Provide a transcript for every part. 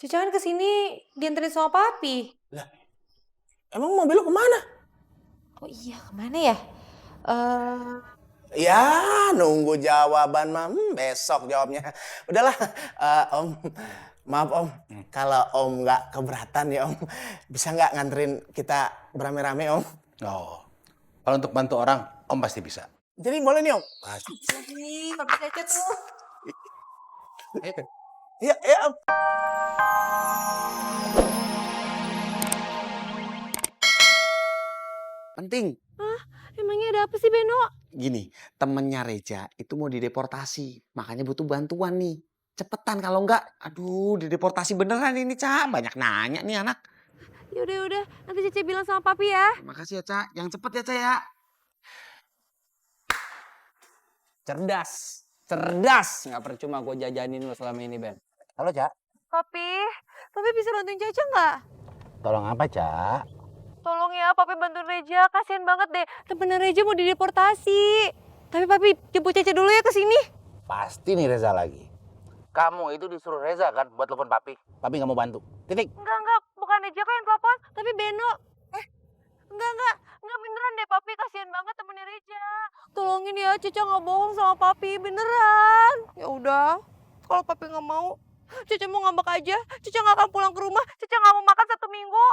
Caca kan kesini dianterin sama papi. Lah, emang mobil lu kemana? Oh iya, kemana ya? Ya, nunggu jawaban mah. Besok jawabnya. Udahlah, Om. Maaf Om, kalau Om nggak keberatan ya Om, bisa nggak nganterin kita berame-rame Om? Oh, kalau untuk bantu orang, Om pasti bisa. Jadi boleh nih Om? Nih, papi Caca tuh. Iya, iya Om. Penting. Hah? Emangnya ada apa sih, Beno? Gini, temennya Reja itu mau dideportasi. Makanya butuh bantuan nih. Cepetan kalau enggak, aduh dideportasi beneran ini, Ca. Banyak nanya nih anak. Yaudah. Nanti Caca bilang sama papi ya. Makasih ya, Ca. Yang cepet ya, Ca ya. Cerdas. Nggak percuma gue jajanin lo selama ini, Ben. Halo, Cak. Papi bisa bantuin Caca nggak? Tolong apa, Cak? Tolong ya, papi bantuin Reja. Kasian banget deh. Temennya Reja mau dideportasi. Tapi papi jemput Caca dulu ya ke sini. Pasti nih Reza lagi. Kamu itu disuruh Reza kan buat telepon Papi. Papi nggak mau bantu. Titik. Enggak. Bukan Reja kok yang telepon, tapi Beno. Enggak beneran deh papi. Kasian banget temennya Reja. Tolongin ya, Caca nggak bohong sama papi. Beneran. Ya udah, kalau papi nggak mau, Caca mau ngambek aja. Caca nggak akan pulang ke rumah. Caca nggak mau makan 1 minggu.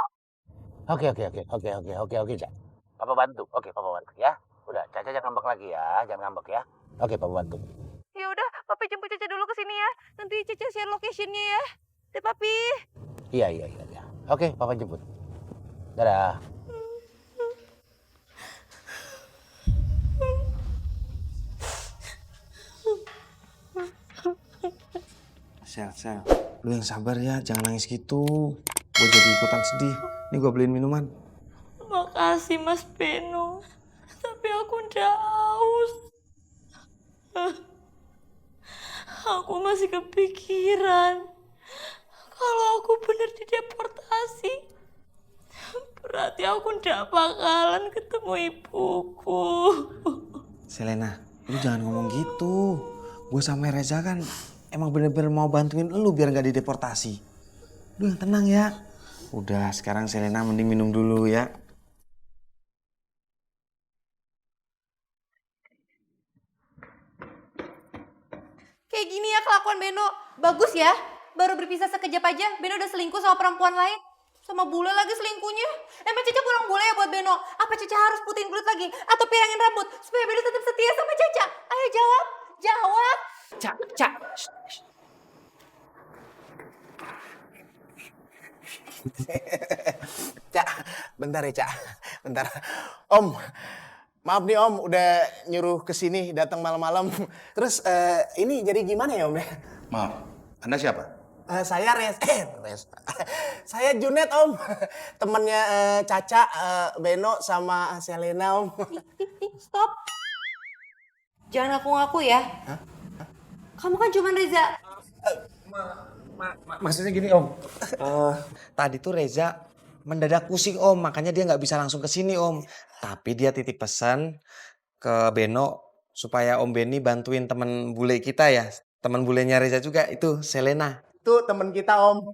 Oke, Cak. Papa bantu. Oke, Papa bantu ya. Udah, Caca jangan ngambek lagi ya. Jangan ngambek ya. Oke, Papa bantu. Ya udah, papi jemput Caca dulu ke sini ya. Nanti Caca share location-nya ya. Deh papi. Iya. Oke, Papa jemput. Dadah. Sel. Lu yang sabar ya, jangan nangis gitu. Gue jadi ikutan sedih. Nih gue beliin minuman. Makasih Mas Beno. Tapi aku udah haus. Aku masih kepikiran. Kalau aku bener dideportasi, berarti aku nggak bakalan ketemu ibuku. Selena, lu jangan ngomong gitu. Gue sama Reza kan emang bener-bener mau bantuin lu biar nggak dideportasi. Lu yang tenang ya. Udah, sekarang Selena mending minum dulu ya. Kayak gini ya kelakuan Beno. Bagus ya, baru berpisah sekejap aja Beno udah selingkuh sama perempuan lain. Sama bule lagi selingkuhnya. Emang Caca kurang bule ya buat Beno? Apa Caca harus putihin kulit lagi? Atau pirangin rambut? Supaya Beno tetap setia sama Caca? Ayo jawab. Cak. Cak, bentar ya Cak. Bentar. Om, maaf nih Om udah nyuruh kesini datang malam-malam. Terus ini jadi gimana ya Om ya? Maaf, Anda siapa? Saya saya Junet Om, temennya Caca, Beno sama Selena Om. Stop. Jangan ngaku-ngaku ya. Kamu kan cuma Reza. Maksudnya gini Om. Tadi tuh Reza mendadak pusing Om, makanya dia nggak bisa langsung ke sini Om. Tapi dia titip pesan ke Beno supaya Om Beni bantuin temen bule kita ya. Temen bulenya Reza juga itu Selena. Itu temen kita Om.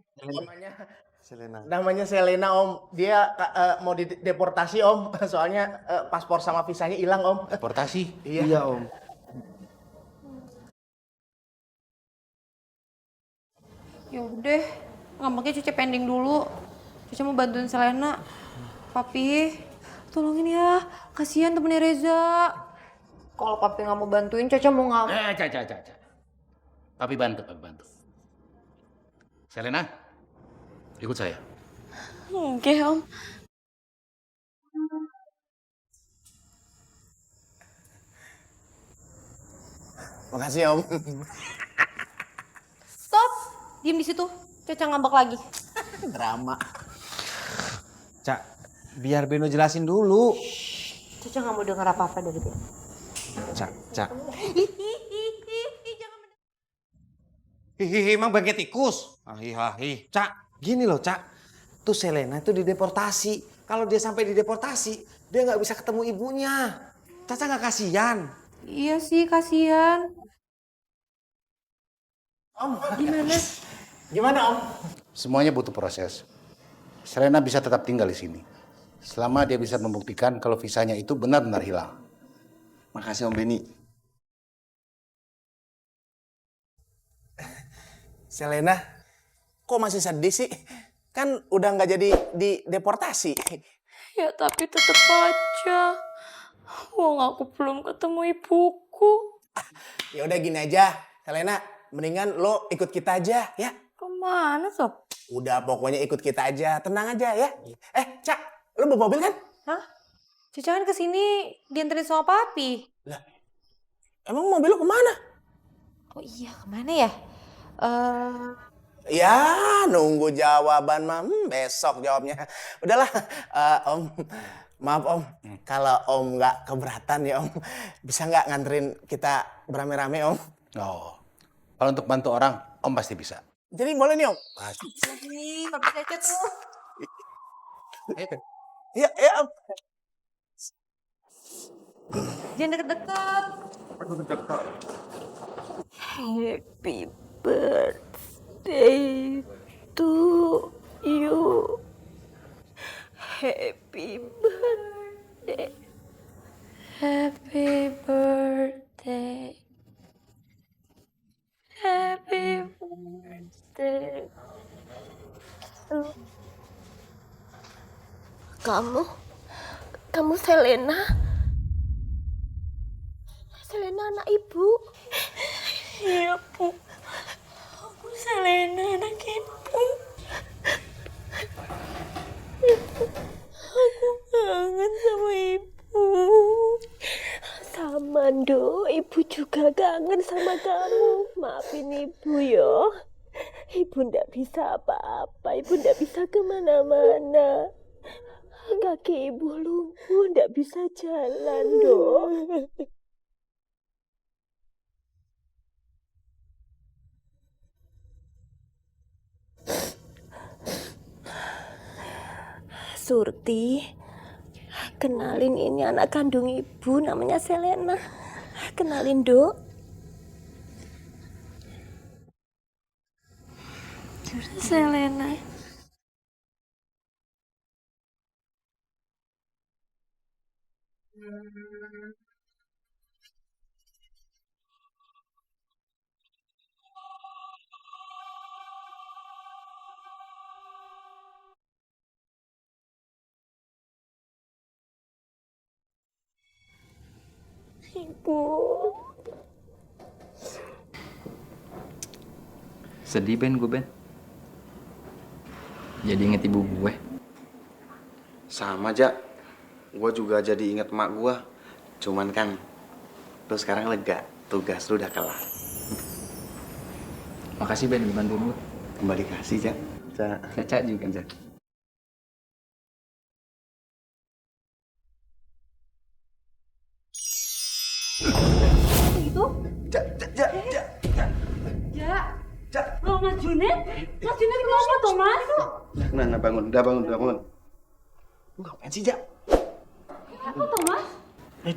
Selena. Namanya Selena Om. Dia mau dideportasi Om. Soalnya paspor sama visanya hilang Om. Deportasi? Iya Om. Ya udah, ngambeknya Caca pending dulu. Caca mau bantuin Selena. Papi, tolongin ya. Kasihan temennya Reza. Kalau papi nggak mau bantuin, Caca mau nggak? Cak. Papi bantu. Selena, ikut saya. Oke, Om. Makasih Om. Stop. Diem di situ. Caca ngambek lagi. Drama. Cak, biar Beno jelasin dulu. Caca nggak mau dengar apa-apa dari dia. Cak. Jangan Hihihi, emang bangke tikus. Cak, gini loh Cak. Tuh Selena itu dideportasi. Kalau dia sampai dideportasi, dia nggak bisa ketemu ibunya. Caca nggak kasihan. Iya sih, kasihan. Om. Gimana? Gimana Om? Semuanya butuh proses. Selena bisa tetap tinggal di sini. Selama dia bisa membuktikan kalau visanya itu benar-benar hilang. Makasih Om Benny. Selena, kok masih sedih sih? Kan udah nggak jadi dideportasi. Ya tapi tetep aja. Wong aku belum ketemu ibuku. Ya udah gini aja, Selena, mendingan lo ikut kita aja ya. Kemana sob? Udah pokoknya ikut kita aja, tenang aja ya. Cak, lo bawa mobil kan? Hah? Cica kan kesini dianterin sama papi. Lah, emang mobil lo kemana? Oh iya, kemana ya? Ya, nunggu jawaban mah besok jawabnya. Udahlah, Om. Maaf Om, kalau Om nggak keberatan ya Om, bisa nggak nganterin kita berame-rame Om? Oh, kalau untuk bantu orang, Om pasti bisa. Jadi boleh nih Om? Nih, papi Caca tuh. Iya, iya Om. Jangan deket-deket. Happy birthday to you. Happy birthday. Happy birthday. Happy birthday. Kamu Selena? Selena anak ibu? Iya, Bu. Aku Selena, anak ibu. Aku kangen sama ibu. Sama Ndo, ibu juga kangen sama kamu. Maafin ibu ya. Ibu ndak bisa apa-apa, ibu ndak bisa kemana-mana. Kaki ibu lumpuh, ndak bisa jalan, Ndo. Surti, kenalin ini anak kandung ibu, namanya Selena. Kenalin, Dok. Selena. Ibu. Sedih Ben gue Ben. Jadi inget ibu gue. Sama aja. Gue juga jadi inget emak gue. Cuman kan, lu sekarang lega. Tugas lu udah kelar. Makasih Ben udah bantuin gue. Kembali kasih, Cak. Cak. Caca juga. Cak. Itu? Cak. Ya. Oh, Mas Junet? Mas Junet kenapa toh, Mas? Nah, bangun. Udah bangun. Lu ngapain sih, Jak? Apa toh, Mas?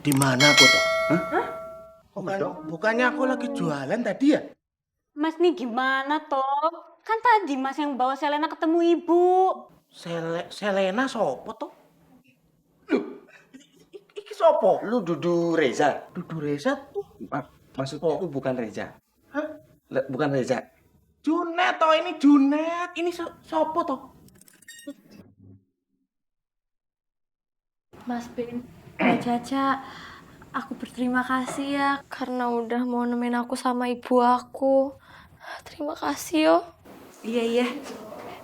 Di mana aku toh? Hah? Bukannya aku lagi jualan tadi ya? Mas nih gimana toh? Kan tadi Mas yang bawa Selena ketemu ibu. Selena sopo toh? Iki sopo? Lu Dudu Reza. Dudu Reza tuh. Maksudnya lu bukan Reza. Hah? Bukan Reza. Junet toh, ini Junet. Ini sopo toh? Mas Ben, Mbak Caca, aku berterima kasih ya karena udah mau nemenin aku sama ibu aku. Terima kasih yo. Iya,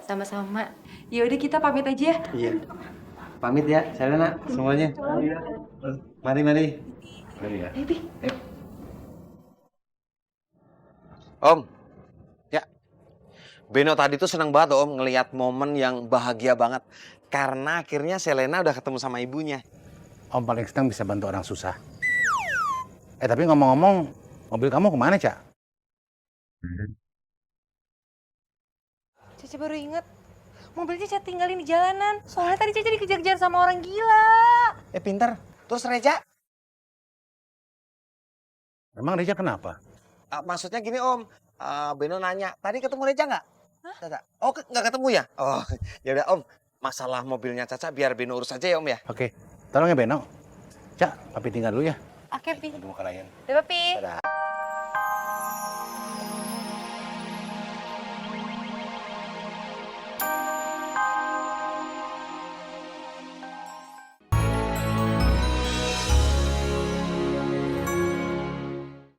sama-sama. Ya udah kita pamit aja ya. Iya. Pamit ya, Selena semuanya. Mari. Mari ya. Om, ya. Beno tadi tuh senang banget Om ngelihat momen yang bahagia banget. Karena akhirnya Selena udah ketemu sama ibunya. Om paling senang bisa bantu orang susah. Tapi ngomong-ngomong, mobil kamu kemana, Cak? Caca baru inget, mobil Caca tinggalin di jalanan. Soalnya tadi Caca dikejar-kejar sama orang gila. Pinter. Terus Reja? Emang Reza kenapa? Maksudnya gini Om, Beno nanya, tadi ketemu Reja nggak? Caca. Oh, nggak ketemu ya? Oh, ya udah Om. Masalah mobilnya Caca biar Beno urus aja ya Om ya. Oke, tolong ya Beno. Cak, papi tinggal dulu ya. Oke, Pi. Aduh, klien. Udah, Papi. Dadah.